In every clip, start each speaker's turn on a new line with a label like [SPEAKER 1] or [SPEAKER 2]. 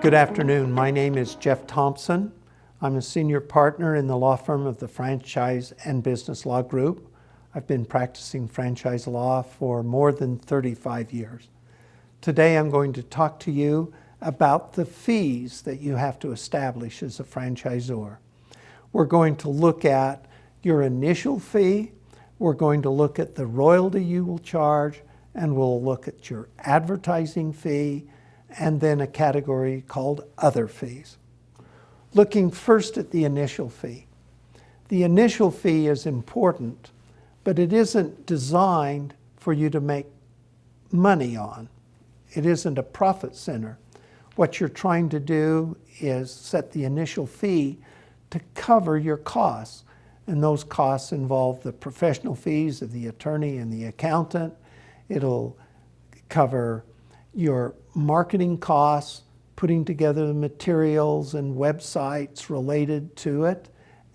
[SPEAKER 1] Good afternoon. My name is Jeff Thompson. I'm a senior partner in the law firm of the Franchise and Business Law Group. I've been practicing franchise law for more than 35 years. Today I'm going to talk to you about the fees that you have to establish as a franchisor. We're going to look at your initial fee, we're going to look at the royalty you will charge, and we'll look at your advertising fee, and then a category called other fees. Looking first at the initial fee. The initial fee is important, but it isn't designed for you to make money on. It isn't a profit center. What you're trying to do is set the initial fee to cover your costs. And those costs involve the professional fees of the attorney and the accountant. It'll cover your marketing costs, putting together the materials and websites related to it,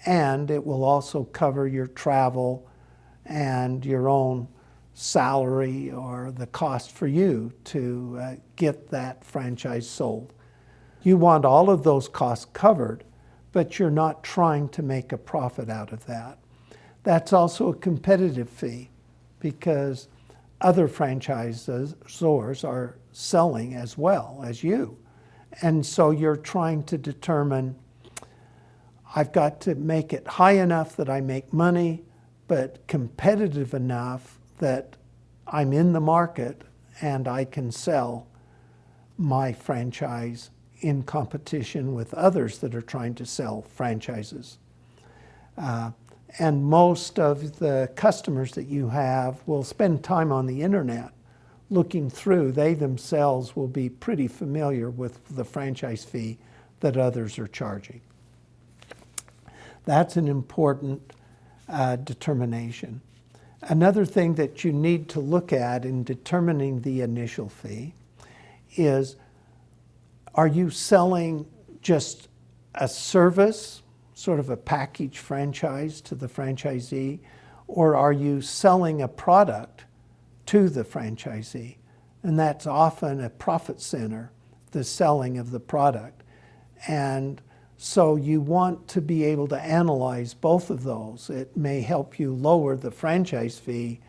[SPEAKER 1] and it will also cover your travel and your own salary or the cost for you to get that franchise sold. You want all of those costs covered, but you're not trying to make a profit out of that. That's also a competitive fee because other franchisors are selling as well as you. And so you're trying to determine, I've got to make it high enough that I make money, but competitive enough that I'm in the market and I can sell my franchise in competition with others that are trying to sell franchises. And most of the customers that you have will spend time on the internet looking through. They themselves will be pretty familiar with the franchise fee that others are charging. That's an important determination. Another thing that you need to look at in determining the initial fee is, are you selling just a service, sort of a package franchise to the franchisee, or are you selling a product to the franchisee? And that's often a profit center, the selling of the product. And so you want to be able to analyze both of those. It may help you lower the franchise fee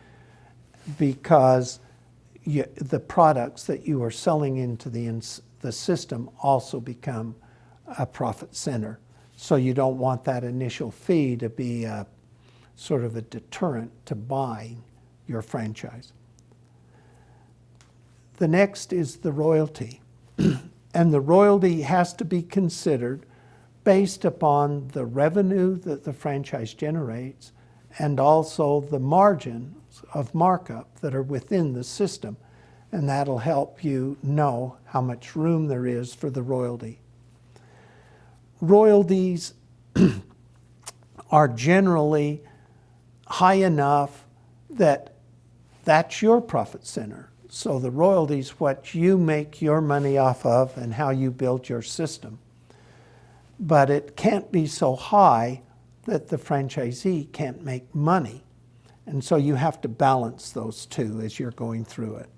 [SPEAKER 1] because the products that you are selling into the system also become a profit center. So you don't want that initial fee to be a sort of a deterrent to buying your franchise. The next is the royalty. And the royalty has to be considered based upon the revenue that the franchise generates and also the margins of markup that are within the system. And that'll help you know how much room there is for the royalty. Royalties are generally high enough that that's your profit center. So the royalty is what you make your money off of and how you build your system. But it can't be so high that the franchisee can't make money. And so you have to balance those two as you're going through it.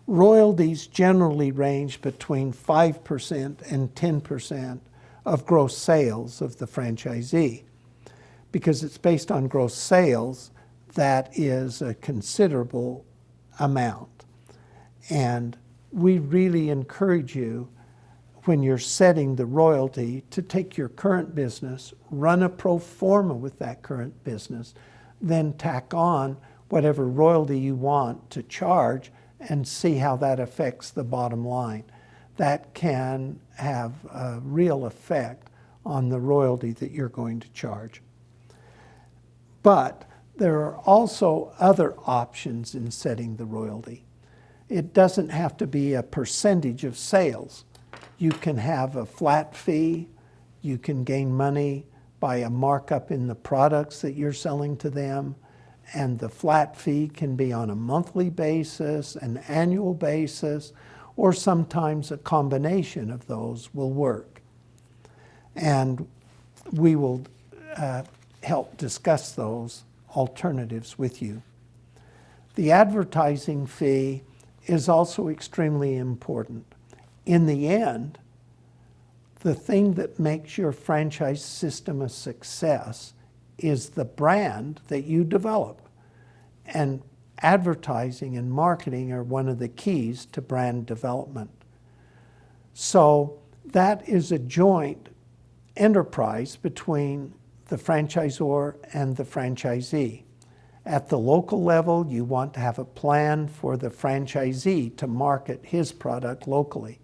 [SPEAKER 1] Royalties generally range between 5% and 10% of gross sales of the franchisee. Because it's based on gross sales, that is a considerable amount. And we really encourage you, when you're setting the royalty, to take your current business, run a pro forma with that current business, then tack on whatever royalty you want to charge and see how that affects the bottom line. That can have a real effect on the royalty that you're going to charge. But there are also other options in setting the royalty. It doesn't have to be a percentage of sales. You can have a flat fee. You can gain money by a markup in the products that you're selling to them. And the flat fee can be on a monthly basis, an annual basis, or sometimes a combination of those will work. And we will help discuss those alternatives with you. The advertising fee is also extremely important. In the end, the thing that makes your franchise system a success is the brand that you develop. And advertising and marketing are one of the keys to brand development. So that is a joint enterprise between the franchisor and the franchisee. At the local level, you want to have a plan for the franchisee to market his product locally.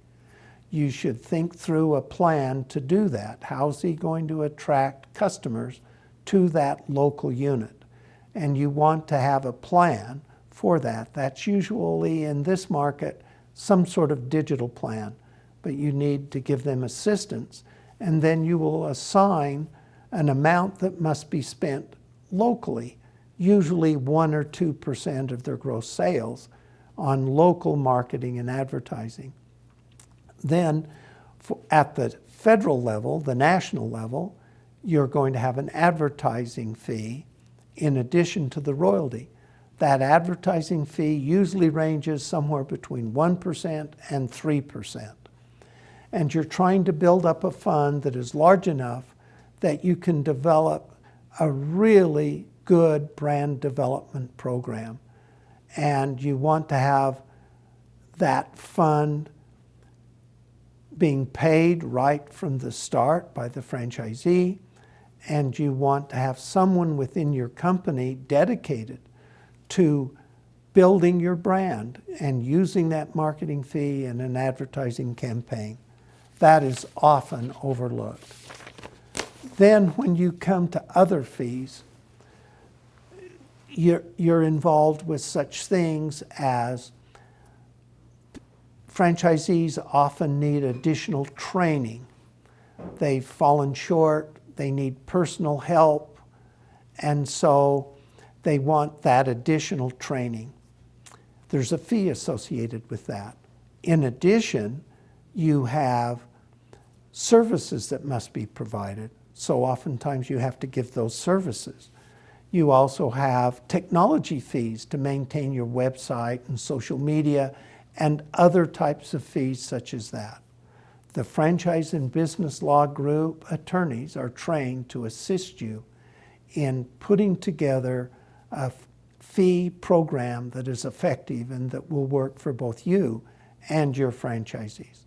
[SPEAKER 1] You should think through a plan to do that. How's he going to attract customers to that local unit? And you want to have a plan for that. That's usually in this market some sort of digital plan, but you need to give them assistance. And then you will assign an amount that must be spent locally, usually 1 or 2% of their gross sales, on local marketing and advertising. Then at the federal level, the national level, you're going to have an advertising fee in addition to the royalty. That advertising fee usually ranges somewhere between 1% and 3%. And you're trying to build up a fund that is large enough that you can develop a really good brand development program. And you want to have that fund being paid right from the start by the franchisee, and you want to have someone within your company dedicated to building your brand and using that marketing fee in an advertising campaign. That is often overlooked. Then when you come to other fees, you're involved with such things as franchisees often need additional training. They've fallen short, they need personal help, and so they want that additional training. There's a fee associated with that. In addition, you have services that must be provided, so oftentimes you have to give those services. You also have technology fees to maintain your website and social media and other types of fees such as that. The Franchise and Business Law Group attorneys are trained to assist you in putting together a fee program that is effective and that will work for both you and your franchisees.